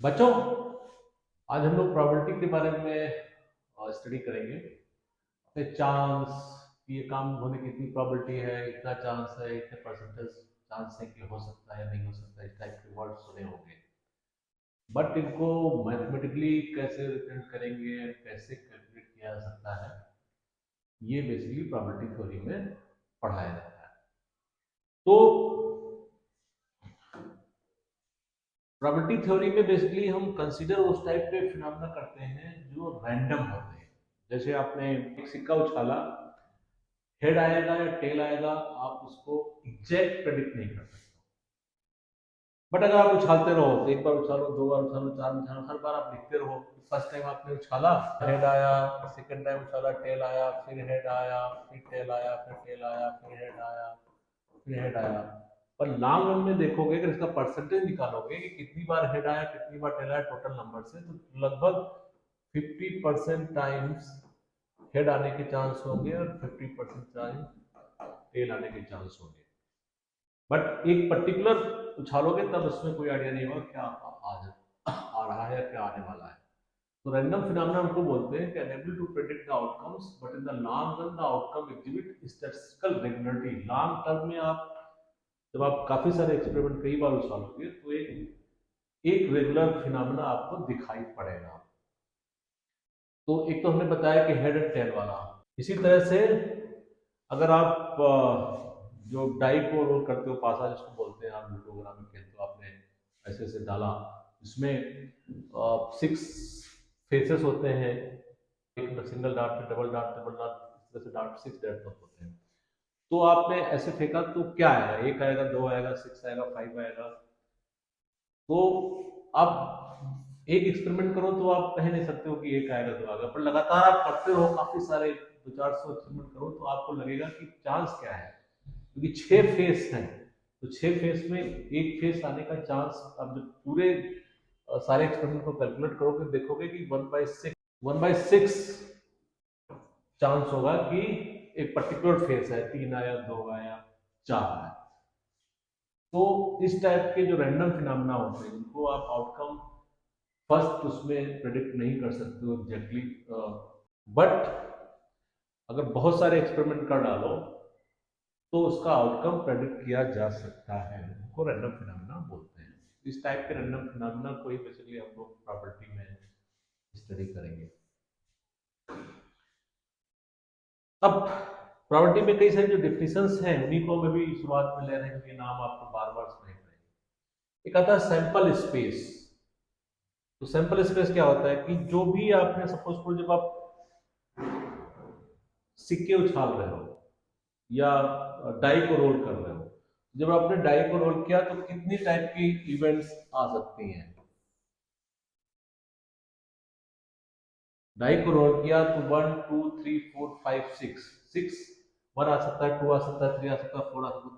बच्चों, आज हम लोग प्रोबेबिलिटी के बारे में स्टडी करेंगे। चांस कि ये काम होने की इतनी प्रोबेबिलिटी है, इतना चांस है, इतने परसेंटेज चांस है कि हो सकता है, नहीं हो सकता, इस टाइप के वर्ड सुने होंगे। बट इनको मैथमेटिकली कैसे रिप्रेजेंट करेंगे, कैसे कैलकुलेट किया जा सकता है, ये बेसिकली प्रोबेबिलिटी थ्योरी में पढ़ाया जाता है। तो प्रोबेबिलिटी थ्योरी में बेसिकली हम कंसीडर उस टाइप के फिनोमेना करते हैं जो रैंडम होते हैं। जैसे आपने एक सिक्का उछाला, हेड आएगा या टेल आएगा, आप उसको एग्जैक्ट प्रेडिक्ट नहीं कर सकते। बट अगर आप उछालते रहो, एक बार उछालो, दो बार उछालो, चार बार उछालो, हर बार आप लिखते रहो। फर्स्ट टाइम आपने उछाला, हेड आया, सेकंड टाइम उछाला, टेल आया, फिर हेड आया, फिर टेल आया, फिर टेल आया, फिर हेड आया, फिर हेड आया। पर लॉन्ग रन में देखोगे, अगर इसका परसेंटेज निकालोगे कि कितनी बार हेड आया, कितनी बार टेल आया टोटल नंबर से, तो लगभग 50% टाइम्स हेड आने के चांस होंगे और 50% टाइम टेल आने के चांस होंगे। बट एक पर्टिकुलर उछालोगे तब उसमें कोई आइडिया नहीं होगा क्या आ रहा है या क्या आने वाला है। तो रैंडम फिनोमेना हमको बोलते हैं कि unable to predict the outcomes but in the long run the outcome exhibit statistical regularity. Long term में आप जब आप काफी सारे एक्सपेरिमेंट कई बार उछालोगे तो एक रेगुलर फिनोमेना आपको दिखाई पड़ेगा। तो एक तो हमने बताया कि हेड एंड टेल वाला। इसी तरह से अगर आप जो डाई को रोल करते हो, पासा जिसको बोलते हैं, आप लूडो वगैरह में खेलते हो, आपने ऐसे ऐसे डाला, इसमें 6 फेसेस होते हैं, एक single dart, double dart, triple dart, इस तरह से डार्ट 6 डार्ट होते हैं। तो आपने ऐसे फेंका तो क्या आएगा? एक आएगा, दो आएगा, 6 आएगा, 5 आएगा। तो आप एक एक्सपेरिमेंट करो तो आप कह नहीं सकते हो कि एक आएगा, दो आएगा, पर लगातार आप करते रहो, काफी सारे 200-400 एक्सपेरिमेंट करो तो आपको लगेगा कि चांस क्या है। क्योंकि 6 फेस हैं, तो 6 फेस में एक फेस आने का चांस, अब जब पूरे सारे एक्सपेरिमेंट को कैलकुलेट करोगे देखोगे कि 1/6 चांस होगा कि एक पर्टिकुलर फेस है, 3 आया, 2 आया, 4 आया। तो इस टाइप के जो रैंडम फिनोमेना होते हैं उनको आप आउटकम फर्स्ट उसमें प्रेडिक्ट नहीं कर सकते हो एग्जैक्टली। बट अगर बहुत सारे एक्सपेरिमेंट कर डालो तो उसका आउटकम प्रेडिक्ट किया जा सकता है, उनको रैंडम फिनोमेना बोलते हैं। इस टाइप के रैंडम फिनोमेना को ही बेसिकली हम लोग प्रॉपर्टी में स्टडी करेंगे। अब प्रॉपर्टी में कई सारी जो डिफिनेशंस हैं उन्हीं को मैं भी शुरुआत में ले रहे हैं, नाम आपको बार बार सुनाई पड़ेंगे। एक आता है सैंपल स्पेस। तो सैंपल स्पेस क्या होता है कि जो भी आपने सपोज को, जब आप सिक्के उछाल रहे हो या डाई को रोल कर रहे हो, जब आपने डाई को रोल किया तो कितनी टाइप की इवेंट्स आ सकती हैं? डाई को रोल किया तो 1 2 3 4 5 6, 1 आ सकता है, 2 आ सकता है, 3 आ सकता है, 4 आ सकता है।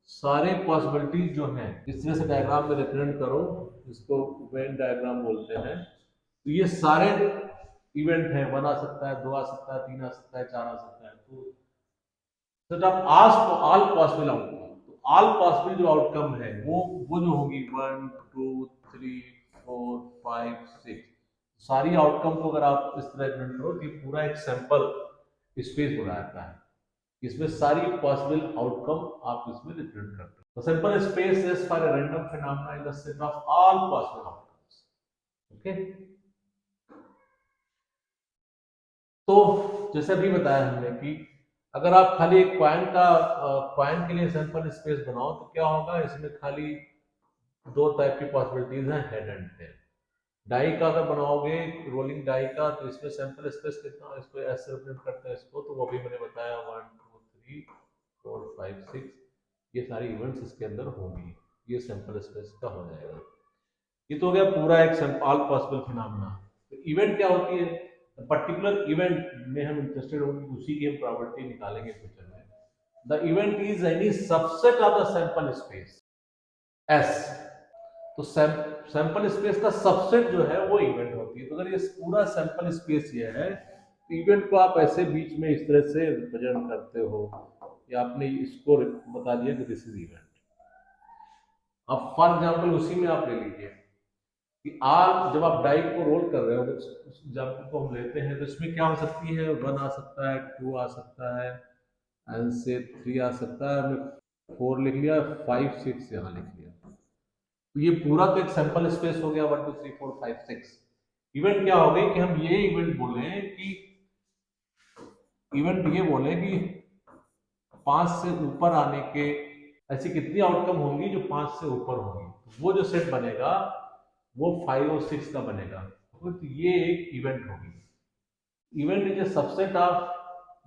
सारे पॉसिबिलिटीज जो हैं, इस तरह से डायग्राम में रिप्रेजेंट करो, इसको वेन डायग्राम बोलते हैं। तो ये सारे इवेंट हैं, 1 आ सकता है, 2 आ सकता है, 3 आ सकता है, 4 आ सकता है। तो set of all possible outcome, तो ऑल पॉसिबल जो आउटकम है वो जो होगी 1 2 3 4 5 6, सारी आउटकम को अगर आप इस तरह इम्प्लीमेंट करो कि पूरा एक सैंपल स्पेस बनाया जाता है, इसमें सारी पॉसिबल आउटकम आप इसमें रिप्रेजेंट करते हो। तो simple space is for a random phenomena in the set of all possible outcomes. Okay, तो जैसे अभी बताया हमने कि अगर आप खाली एक क्वाइन के लिए सैंपल स्पेस बनाओ तो क्या होगा, इसमें खाली दो टाइप की पॉसिबिलिटीज हैं, हेड एंड टेल। डाई का अगर बनाओगे, रोलिंग डाई का, तो इसमें सैंपल स्पेस कितना, इसको एस से रिप्रेजेंट करते हैं इसको, तो वो भी मैंने बताया 1 2 3 4 5 6, ये सारी इवेंट्स इसके अंदर होंगी, ये सैंपल स्पेस का हो जाएगा। ये तो हो गया पूरा एक ऑल पॉसिबल फिनोमेना। तो इवेंट क्या होती है? पर्टिकुलर इवेंट में हम इंटरेस्टेड होंगे, उसी की हम प्रॉपर्टी निकालेंगे फ्यूचर में। The event is any subset of the sample space S. तो सैंपल स्पेस का सबसेट जो है वो इवेंट होती है। तो अगर ये पूरा सैंपल स्पेस ये है, तो इवेंट को आप ऐसे बीच में इस तरह से रिप्रेजेंट करते हो, या आपने इसको बता दिया कि दिस इज इवेंट। अब फॉर एग्जाम्पल उसी में आप ले लीजिए, कि आर जब आप डाई को रोल कर रहे हो, उस एग्जाम्पल को हम लेते हैं, तो इसमें क्या हो सकती है, 1 आ सकता है, 2 आ सकता है, एंड से 3 आ सकता है, हमने 4 लिख लिया, 5 6 यहाँ लिख लिया। तो ये पूरा तो एक सैंपल स्पेस हो गया, 1 2 3 4 5 6। इवेंट क्या हो गई कि हम ये इवेंट बोले कि इवेंट ये बोले कि 5 से ऊपर आने के ऐसी कितनी आउटकम होंगी जो 5 से ऊपर होंगी, तो वो जो सेट बनेगा वो 5 और 6 का बनेगा। तो ये एक इवेंट होगी। Event is a subset of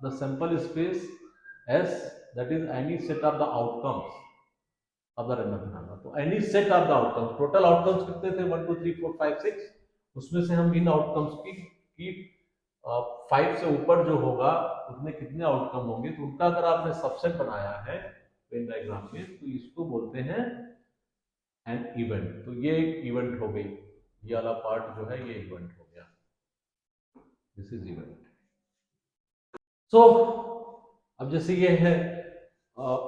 the sample space S, that is any set of the outcomes of the random phenomena. तो any set of the outcomes, total outcomes कितने थे, 1 2 3 4 5 6, उसमें से हम इन आउटकम्स की 5 से ऊपर जो होगा उसमें कितने आउटकम होंगे, तो उनका अगर आपने सबसेट बनाया है वेन डायग्राम में, तो इसको बोलते हैं एन इवेंट। तो ये एक इवेंट हो गई, ये वाला पार्ट जो है ये इवेंट हो गया, दिस इज इवेंट। सो अब जैसे ये है,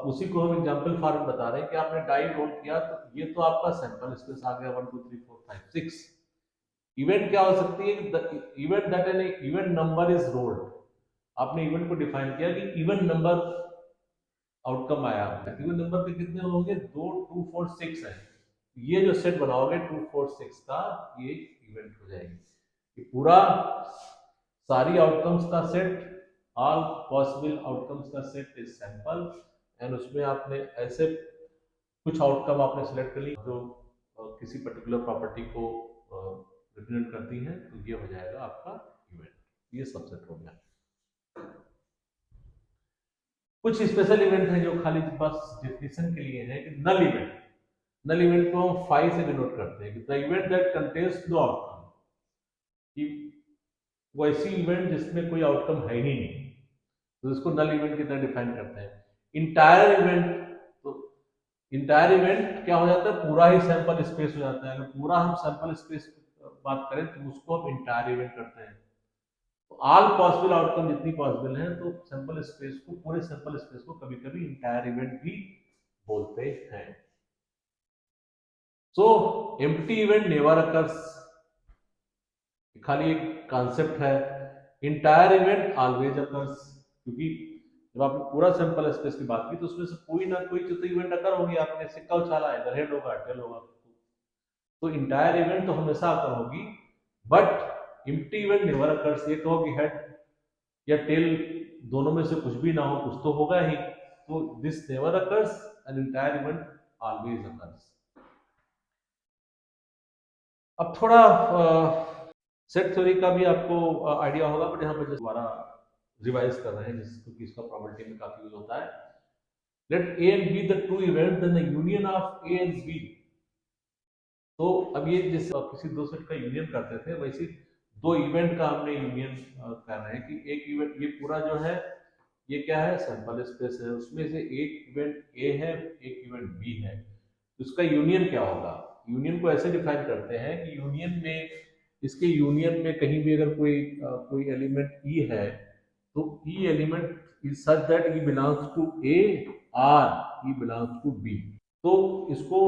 उसी को हम एग्जांपल फॉर्म बता रहे हैं कि आपने डाई रोल किया, तो ये तो आपका सैंपल स्पेस आ गया 1 2 3 4 5 6। इवेंट क्या हो सकती है, event that an event number is rolled. आपने इवेंट को डिफाइन किया कि इवेंट नंबर आउटकम आया, इवेंट नंबर के कितने होंगे, 2 2 4 6 है। ये जो सेट बनाओगे 2 4 6 का, ये इवेंट हो जाएगी। ये पूरा सारी आउटकम्स का सेट, ऑल पॉसिबल आउटकम्स का सेट इज सैंपल, एंड उसमें आपने ऐसे कुछ आउटकम आपने सेलेक्ट कर ली जो किसी पर्टिकुलर प्रॉपर्टी को रिप्रेजेंट करती हैं, तो ये हो जाएगा आपका इवेंट, ये सबसेट हो गया। कुछ स्पेशल इवेंट हैं जो खाली बस डेफिनेशन के लिए है कि नल इवेंट, नल इवेंट को हम 5 से डिनोट करते हैं कि the event that contains know outcome, कि वो ऐसी इवेंट जिसमें कोई आउटकम है ही नहीं, तो इसको नल इवेंट की तरह डिफाइन करते हैं। इंटायर इवेंट, तो इंटायर इवेंट क्या हो जाता है, पूरा ही सैंपल स्पेस हो जाता है। अगर पूरा हम सैंपल स्पेस बात करें तो उसको हम इंटायर इवेंट करते हैं। तो ऑल पॉसिबल आउटकम जितनी पॉसिबल है, तो सैंपल स्पेस को, पूरे सैंपल स्पेस को कभी कभी इंटायर इवेंट भी बोलते हैं। सो एम्प्टी इवेंट नेवर अकर्स, खाली एक कॉन्सेप्ट है। इंटायर इवेंट ऑलवेज अकर्स, क्योंकि जब आपने पूरा सैंपल स्पेस की बात की तो उसमें से कोई ना कोई तो इवेंट अकर होगी। आपने सिक्का उछाला, इधर हेड होगा, टेल होगा, तो इंटायर इवेंट तो हमेशा अकर होगी, but empty event never occurs. ये कहो कि हेड या टेल दोनों में से कुछ भी ना हो, कुछ तो होगा ही, तो this never occurs and entire event always occurs. अब थोड़ा सेट थ्योरी का भी आपको आइडिया होगा, बट यहाँ पे जस्ट दोबारा रिवाइज कर रहे हैं, जिसको इसका प्रॉपर्टी में काफी यूज होता है। Let A and B the two event, then the union of A and B. तो अब ये जैसे किसी दो सेट का यूनियन करते थे, वैसे दो इवेंट का हमने यूनियन कर रहे हैं कि एक इवेंट, ये पूरा जो है ये क्या है, सैंपल स्पेस है, उसमें से एक इवेंट ए है, एक इवेंट बी है, तो इसका यूनियन क्या होगा। यूनियन को ऐसे डिफाइन करते हैं कि यूनियन में, इसके यूनियन में कहीं भी अगर कोई एलिमेंट ई है, तो E element is such that E belongs to A और ई बिलोंग्स टू बी। तो इसको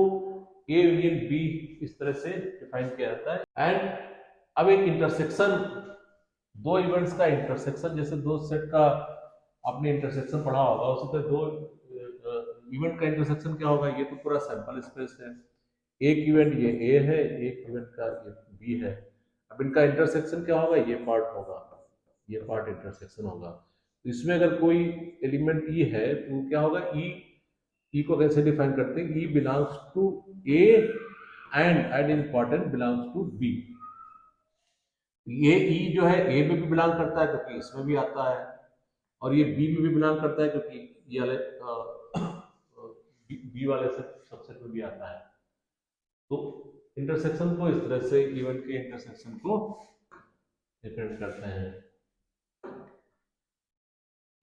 ए यूनियन बी इस तरह से डिफाइन किया जाता है। एंड अब एक इंटरसेक्शन, दो इवेंट्स का इंटरसेक्शन, जैसे दो सेट का आपने इंटरसेक्शन पढ़ा होगा, उसी तरह दो इवेंट का इंटरसेक्शन क्या होगा, ये तो पूरा सैंपल स्पेस है, एक इवेंट ये ए है, एक इवेंट का ये बी है। अब इनका इंटरसेक्शन क्या होगा, ये पार्ट होगा, ये पार्ट इंटरसेक्शन होगा। तो इसमें अगर कोई एलिमेंट ई है तो क्या होगा, ई को कैसे डिफाइन करते हैं, E belongs to A and important belongs to B. ये ई जो है ए में भी बिलोंग करता है क्योंकि इसमें भी आता है, और ये बी में भी बिलोंग करता है क्योंकि ये वाले बी वाले सबसेट में भी आता है। तो इंटरसेक्शन को इस तरह से इवेंट के इंटरसेक्शन को डिफाइन करते हैं।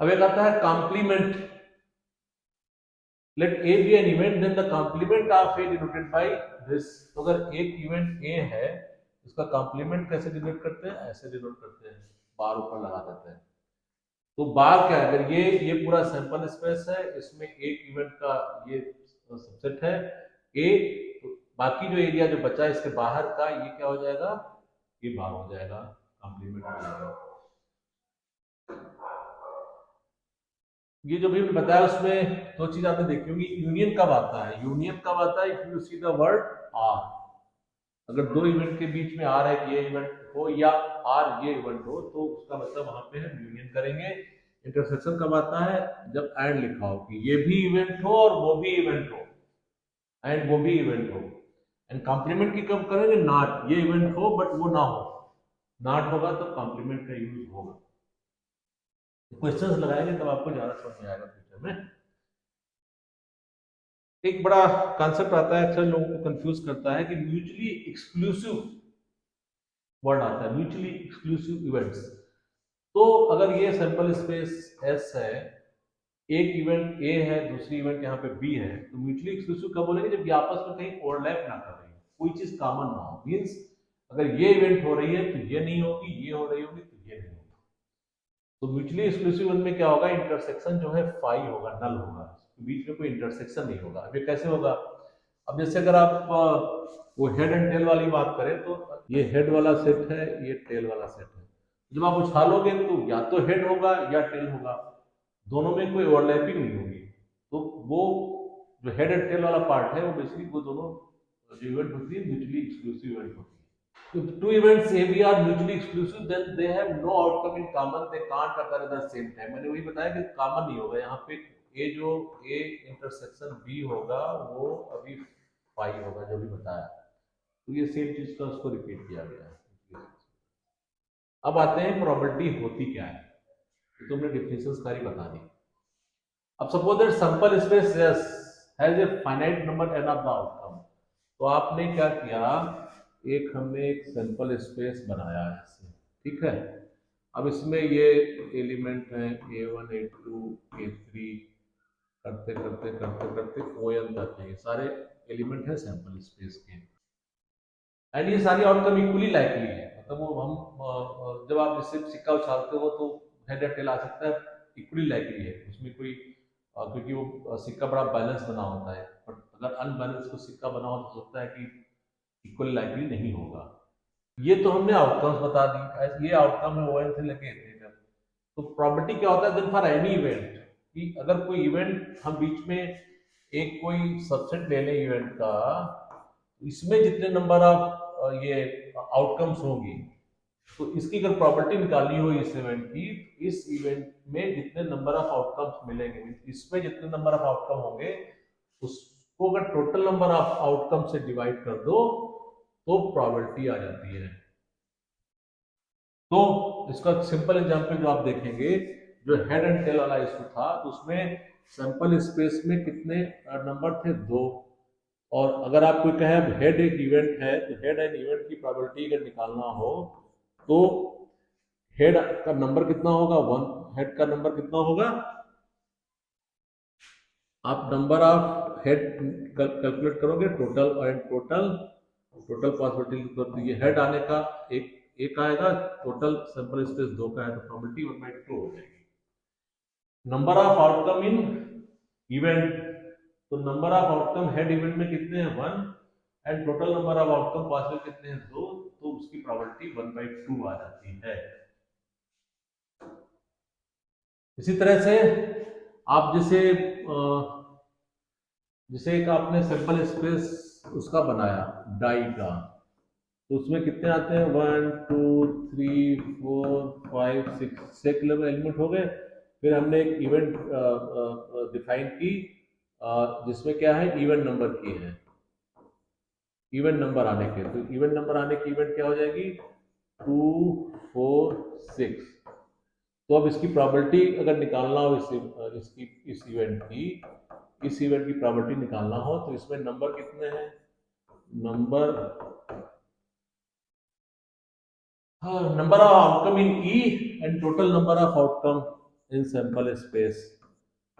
अब एक आता है complement. Let A B an event, then the complement of A denoted by this. तो अगर एक इवेंट ए है, उसका कॉम्प्लीमेंट कैसे डिनोट करते हैं, ऐसे डिनोट करते हैं, बार ऊपर लगा देते हैं। तो बार क्या है, अगर ये पूरा सैंपल स्पेस है, इसमें एक इवेंट का ये सबसेट है ए, तो बाकी जो एरिया जो बचा इसके बाहर का, ये क्या हो जाएगा, ये बाहर हो जाएगा, कॉम्प्लीमेंट हो जाएगा। ये जो भी मैंने बताया उसमें दो चीज आपने देखी होंगी, यूनियन कब आता है, यूनियन कब आता है, if you see the word or, अगर दो इवेंट के बीच में आर है कि ये इवेंट हो या आर ये इवेंट हो, तो उसका मतलब वहां पे हम यूनियन करेंगे। इंटरसेक्शन कब आता है, जब एंड लिखा हो कि ये भी इवेंट हो और वो भी इवेंट हो, एंड वो भी इवेंट हो। एंड कॉम्प्लीमेंट की कब करेंगे, नॉट, ये इवेंट हो बट वो ना हो, नॉट होगा तो कॉम्प्लीमेंट का यूज होगा। क्वेश्चंस लगाएंगे तब आपको ज्यादा समझ में आएगा फ्यूचर में। एक बड़ा कॉन्सेप्ट आता है, अक्सर लोगों को कंफ्यूज करता है कि म्यूचुअली एक्सक्लूसिव वर्ड आता है, म्यूचुअली एक्सक्लूसिव इवेंट्स। तो अगर ये सैंपल स्पेस एस है, एक इवेंट ए है, दूसरी इवेंट यहाँ पे बी है, तो म्यूचुअली एक्सक्लूसिव कब बोलेंगे, जब ये आपस में कहीं ओवरलैप ना कर रही है, कोई चीज कॉमन ना हो। मीन्स अगर ये इवेंट हो रही है तो ये नहीं होगी, ये हो रही होगी तो ये नहीं होगी। तो म्यूचुअली एक्सक्लूसिव में क्या होगा, इंटरसेक्शन जो है फाई होगा, नल होगा, बीच में कोई इंटरसेक्शन नहीं होगा। अब ये कैसे होगा, अब जैसे अगर आप वो हेड एंड टेल वाली बात करें, तो ये हेड वाला सेट है, ये टेल वाला सेट है, जब आप उछालोगे तो या तो हेड होगा या टेल होगा, दोनों में कोई ओवरलैपिंग नहीं होगी। तो वो जो हेड एंड टेल वाला पार्ट है वो बेसिकली वो दोनों जो इवेंट होती है म्यूचुअली एक्सक्लूसिव इवेंट होती है। If two events AB are mutually exclusive, then they have no outcome in common. They can't occur at the same time. मैंने वही बताया कि कॉमन नहीं होगा यहाँ पे। ए जो ए इंटरसेक्शन बी होगा वो अभी फाई होगा, जो भी बताया, तो ये सेम चीज का उसको रिपीट किया गया है। अब आते हैं प्रोबेबिलिटी होती क्या है, तो तुमने डिफिनेशन सारी बता दी। अब suppose that sample space S has a finite number N of the outcome, तो आपने क्या किया, एक हमने एक सैंपल स्पेस बनाया है ऐसे, ठीक है। अब इसमें ये एलिमेंट है A1 A2 A3 करते करते करते करते ON तक है, ये सारे एलिमेंट है सैंपल स्पेस के, एंड ये सारी आउटकम इक्वली लाइकली है। मतलब वो हम जब आप जैसे सिक्का उछालते हो तो हेड या टेल आ सकता है, इक्वली लाइकली है उसमें कोई क्योंकि वो सिक्का बड़ा बैलेंस बना होता है, बट अगर अनबैलेंस को सिक्का बना हो तो सकता है कि इक्वल लाइकली नहीं होगा। ये तो हमने आउटकम्स बता दी, ये आउटकम है ON से लेके थे जब। तो प्रॉपर्टी क्या होता है देन फॉर एनी इवेंट, कि अगर कोई इवेंट हम बीच में एक कोई सबसेट ले लें इवेंट का, इसमें जितने नंबर ऑफ ये आउटकम्स होंगी, तो इसकी अगर प्रॉपर्टी निकालनी हो इस इवेंट की, इस इवेंट में जितने नंबर ऑफ आउटकम्स मिलेंगे, इसमें जितने नंबर ऑफ आउटकम होंगे, उसको अगर टोटल नंबर ऑफ आउटकम से डिवाइड कर दो तो प्रॉपर्टी आ जाती है। तो इसका सिंपल एग्जांपल जो आप देखेंगे, जो हेड एंड टेल वाला इशू था, तो उसमें सैंपल स्पेस में कितने नंबर थे, दो। और अगर आप कोई कहे हेड एक इवेंट है, तो हेड एंड इवेंट की प्रोबेबिलिटी अगर निकालना हो तो हेड का नंबर कितना होगा, वन, हेड का नंबर कितना होगा, आप नंबर ऑफ हेड कैलकुलेट करोगे total, and total total possibility, तो ये हेड आने का एक आएगा, टोटल सैंपल स्पेस दो का है, तो प्रोबेबिलिटी 1/2 हो जाएगी। Number of outcome in event, तो number of outcome head event में कितने हैं, 1, and total number of outcome possible कितने हैं, 2, तो उसकी प्रोबेबिलिटी 1/2 आ जाती है। इसी तरह से आप जैसे एक आपने सैंपल स्पेस उसका बनाया डाई का, तो उसमें कितने आते हैं, 1 2 3 4 5 6 एलिमेंट हो गए। फिर हमने एक इवेंट डिफाइन की जिसमें क्या है, इवेंट नंबर की है, इवेंट नंबर आने के, तो इवेंट नंबर आने की इवेंट क्या हो जाएगी, 2 4 6। तो अब इसकी प्रॉपर्टी अगर निकालना हो इसकी इस इवेंट की, इस इवेंट की प्रॉपर्टी निकालना हो, तो इसमें नंबर कितने हैं, number number of outcome in E and total number of outcome in sample space।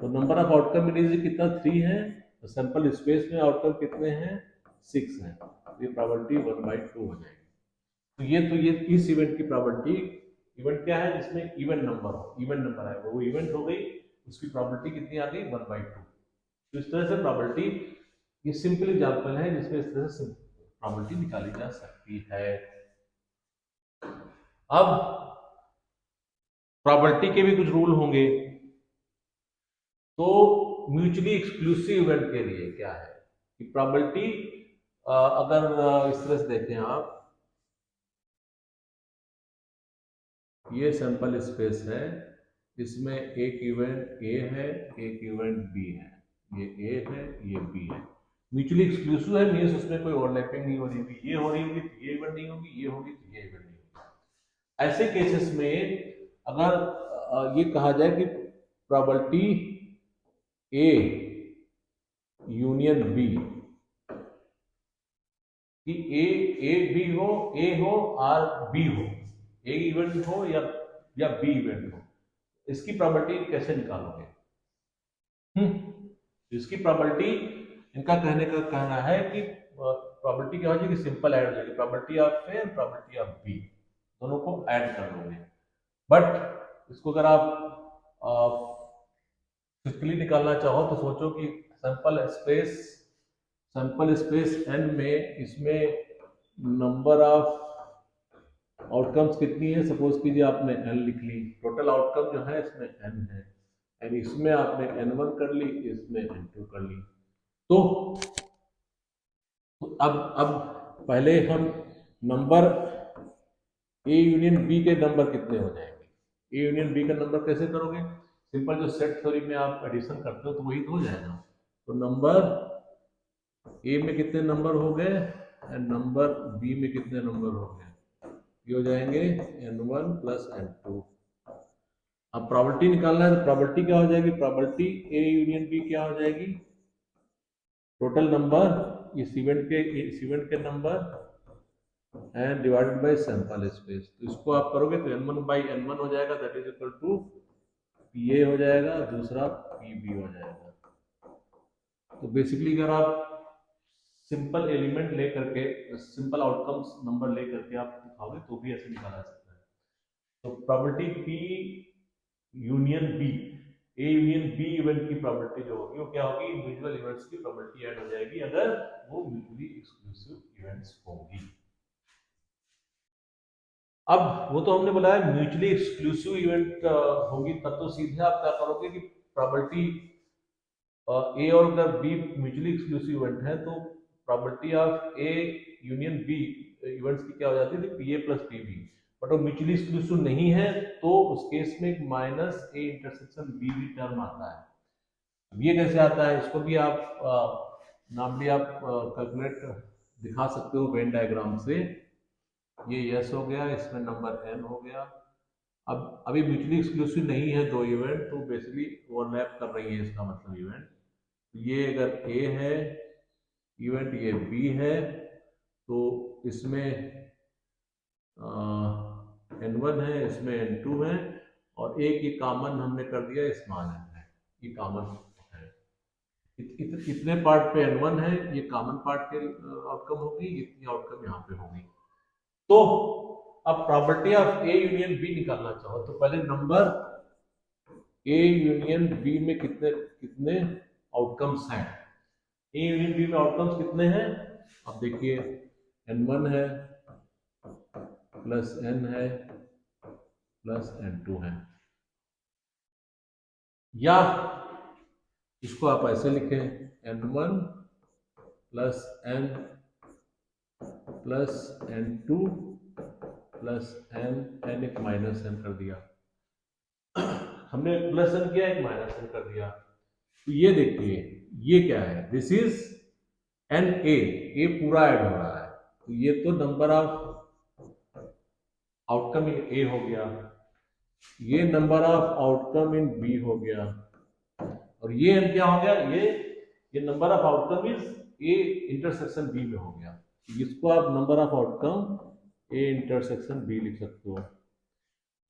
तो नंबर ऑफ आउटकम इन कितना, 3 है, तो सैंपल स्पेस में आउटकम कितने हैं, 6 हैं, ये प्रॉपर्टी 1/2 हो जाएगी। तो ये इस इवेंट की प्रॉपर्टी, इवेंट क्या है जिसमें इवेंट नंबर हो, इवेंट नंबर आएगा, वो इवेंट हो गई, उसकी प्रॉपर्टी कितनी आ गई, 1/2। तो इस तरह से प्रॉपर्टी ये सिंपल एग्जाम्पल है जिसमें इस तरह से प्रॉपर्टी निकाली जा सकती है। अब प्रॉपर्टी के भी कुछ रूल होंगे। तो म्यूचुअली एक्सक्लूसिव इवेंट के लिए क्या है कि प्रॉपर्टी अगर इस तरह से देखें आप, ये सैंपल स्पेस है, इसमें एक इवेंट ए है, एक इवेंट बी है, ये ए है, ये बी है। म्यूचुअली एक्सक्लूसिव है मीन्स उसमें कोई ओवरलैपिंग नहीं हो रही होगी, ये हो रही होगी तो ये इवेंट नहीं होगी, ये होगी तो ये इवेंट नहीं होगी। ऐसे केसेस में अगर ये कहा जाए कि प्रॉपर्टी ए यूनियन बी, कि ए बी हो, ए हो और बी हो, ए इवेंट हो या बी इवेंट हो, इसकी प्रॉपर्टी कैसे निकालोगे? इसकी प्रॉपर्टी, इनका कहने का कहना है कि प्रॉपर्टी क्या हो जाएगी, सिंपल ऐड हो जाएगी, property of A and property of B, दोनों को ऐड कर लोगे। बट इसको अगर आप फिजिकली निकालना चाहो तो सोचो कि सैंपल स्पेस एन में इसमें नंबर ऑफ आउटकम्स कितनी है, सपोज कीजिए आपने एन लिख ली, टोटल आउटकम जो है इसमें एन है, एंड इसमें आपने n1 कर ली, इसमें n2 कर ली। तो अब पहले हम नंबर ए यूनियन बी के नंबर कितने हो जाएंगे, ए यूनियन बी का नंबर कैसे करोगे? सिंपल जो सेट थ्योरी में आप एडिशन करते हो तो वही तो हो जाएगा। तो नंबर ए में कितने नंबर हो गए एंड नंबर बी में कितने नंबर हो गए, ये हो जाएंगे n1 प्लस n2। अब प्रॉपर्टी निकालना है तो प्रॉपर्टी क्या हो जाएगी, प्रॉपर्टी ए यूनियन बी क्या हो जाएगी, टोटल नंबर इस इवेंट के number and divided by sample space. तो इसको आप करोगे तो n1/n1 हो जाएगा, दैट इज इक्वल टू ये हो जाएगा, दूसरा pb हो जाएगा। तो बेसिकली अगर आप सिंपल एलिमेंट लेकर के, सिंपल आउटकम्स नंबर लेकर के आप दिखाओगे तो भी ऐसे निकाला जा सकता है। तो property p union B, A union B event की प्रॉपर्टी जो होगी वो क्या होगी, इंडिविजुअल इवेंट्स की प्रॉपर्टी ऐड हो जाएगी अगर वो म्यूचुअली एक्सक्लूसिव इवेंट्स होंगी। अब वो तो हमने बोला है म्यूचुअली एक्सक्लूसिव इवेंट होगी, तब तो सीधे आप क्या करोगे कि प्रॉपर्टी ए और अगर बी म्यूचुअली एक्सक्लूसिव इवेंट है तो property of A union B events की क्या हो जाती है, P A plus P B. But वो म्यूचुअली एक्सक्लूसिव नहीं है तो उस केस में एक माइनस ए इंटरसेक्शन बी भी टर्म आता है। अब ये कैसे आता है, इसको भी आप नॉर्मली आप कैलकुलेट दिखा सकते हो वेन डायग्राम से। ये यस हो गया, इसमें नंबर एन हो गया। अब अभी म्यूचुअली एक्सक्लूसिव नहीं है दो इवेंट, तो बेसिकली ओवरलैप कर रही है, इसका मतलब इवेंट ये अगर ए है इवेंट, ये बी है, तो इसमें n1 है, इसमें n2 है, और एक ये कॉमन हमने कर दिया, स्मॉल n है, ये कॉमन है। इतने पार्ट पे n1 है, ये कॉमन पार्ट के आउटकम होगी, इतनी आउटकम यहाँ पे होगी। तो अब property of A union B निकालना चाहो तो पहले नंबर ए यूनियन बी में कितने कितने आउटकम्स हैं, ए यूनियन बी में आउटकम्स कितने हैं, अब देखिए n1 है प्लस n है प्लस n2 है, या इसको आप ऐसे लिखें n1 plus n plus n2 plus n एक माइनस n कर दिया, हमने प्लस n किया, एक माइनस n कर दिया। तो ये देखिए ये क्या है, दिस इज एन ए पूरा ऐड हो रहा है, तो ये तो number of outcome in A हो गया, ये number of outcome in B हो गया, और ये n क्या हो गया, ये number of outcome is A intersection B में हो गया। इसको आप number of outcome A intersection B लिख सकते हो।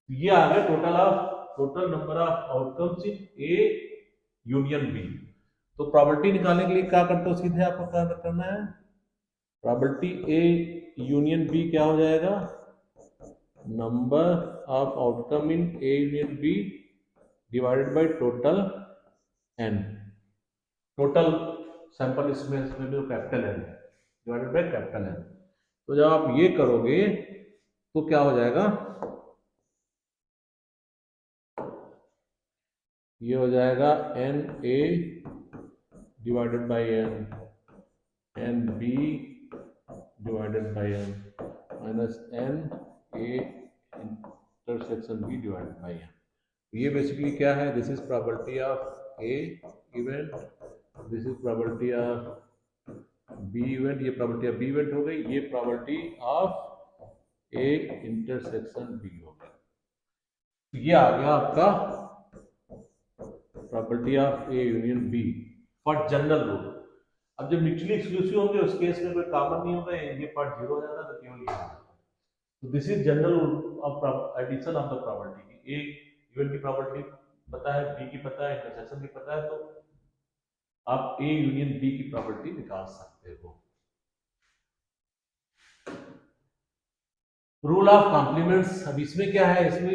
ये आ गया total number of outcomes in A union B. तो प्रॉपर्टी निकालने के लिए क्या करते हो, सीधे आपको क्या करना है, प्रॉपर्टी ए यूनियन बी क्या हो जाएगा, number of outcome in A union B divided by total N. Total sample इसमें जो कैपिटल एन है डिवाइडेड बाय कैपिटल एन। तो जब आप ये करोगे तो क्या हो जाएगा, ये हो जाएगा N A divided by N B divided by N minus N A intersection B divided by N. ये बेसिकली क्या है, this is probability of A event, this is probability of B event, ये प्रोबेबिलिटी ऑफ बी इवेंट हो गई, ये probability of A intersection B हो गई। ये आ गया आपका property of A union B for general rule. अब जब म्यूचुअली एक्सक्लूसिव होंगे उस केस में कोई कॉमन नहीं होगा, ये पार्ट जीरो हो जाता है तो केवल ये। तो this is general rule of addition of the property की। ए इवेंट की प्रॉपर्टी पता है, बी की पता है, इंटरसेक्शन की पता है, तो आप ए यूनियन बी की प्रॉपर्टी निकाल सकते हो। रूल ऑफ कॉम्प्लीमेंट्स, अब इसमें क्या है, इसमें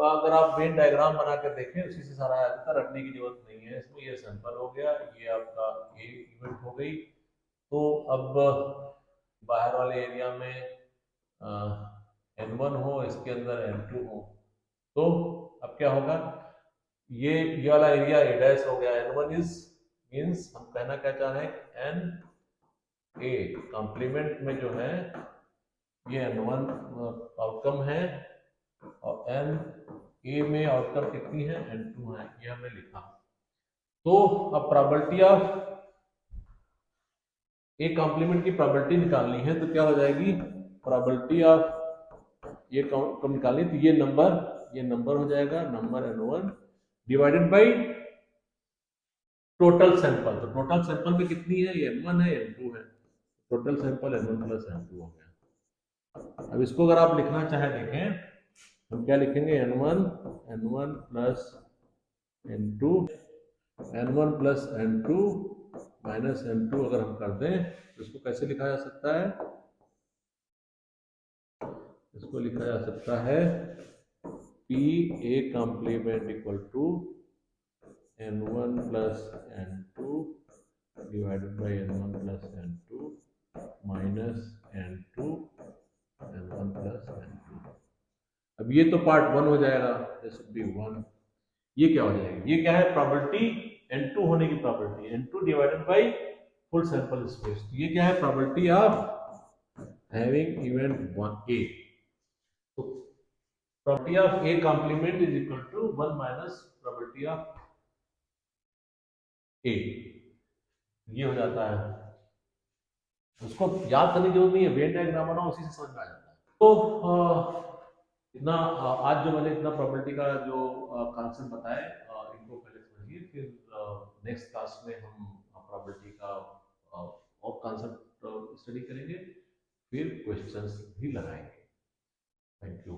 अगर आप वेन डायग्राम बना कर देखें उसी से सारा आता है, रटने की जरूरत नहीं है इसमें। ये सैंपल हो गया, ये आपका ए इवेंट हो गई। तो अब बाहर वाले एरिया में N1 हो, इसके अंदर N2 हो, तो अब क्या होगा, ये वाला एरिया ए डैश हो गया। N1 इज मींस हम कहना क्या चाह रहे हैं, N ए कॉम्प्लीमेंट में जो है ये N1 आउटकम है, और N ए में आउटकम कितनी है, N2 है, ये हमने लिखा। तो अब प्रोबेबिलिटी ऑफ ए कॉम्प्लीमेंट की प्रोबेबिलिटी निकालनी है, तो क्या हो जाएगी, प्रोबेबिलिटी ऑफ ये कम निकालनी, तो ये नंबर हो जाएगा, number N1 divided by total sample. तो टोटल सैंपल में कितनी है, ये N1 है, N2 है, total sample N1 plus N2 हो गया। अब इसको अगर आप लिखना चाहे देखें, हम क्या लिखेंगे, N1 plus N2, N1 plus N2 minus N2 अगर हम कर दें तो इसको कैसे लिखा जा सकता है, इसको लिखा जा सकता है P A complement equal to N1 plus N2 divided by N1 plus N2 minus N2 N1 plus N2। अब ये तो पार्ट 1 हो जाएगा, दिस विल बी 1। ये क्या हो जाएगा, ये क्या है, प्रोबेबिलिटी N2 होने की probability, N2 divided by full sample space. तो ये क्या है, probability of having event 1A। तो probability of A complement is equal to 1 minus probability of A, ये हो जाता है। उसको याद करने की जरूरत नहीं है, वेन डायग्राम बनाओ उसी से समझ में आ जाता है। तो इतना आज जो मैंने इतना प्रोबेबिलिटी का जो कॉन्सेप्ट बताया, इनको पहले समझिए, फिर नेक्स्ट क्लास में हम प्रोबेबिलिटी का और कॉन्सेप्ट स्टडी करेंगे, फिर क्वेश्चंस भी लगाएंगे। Thank you.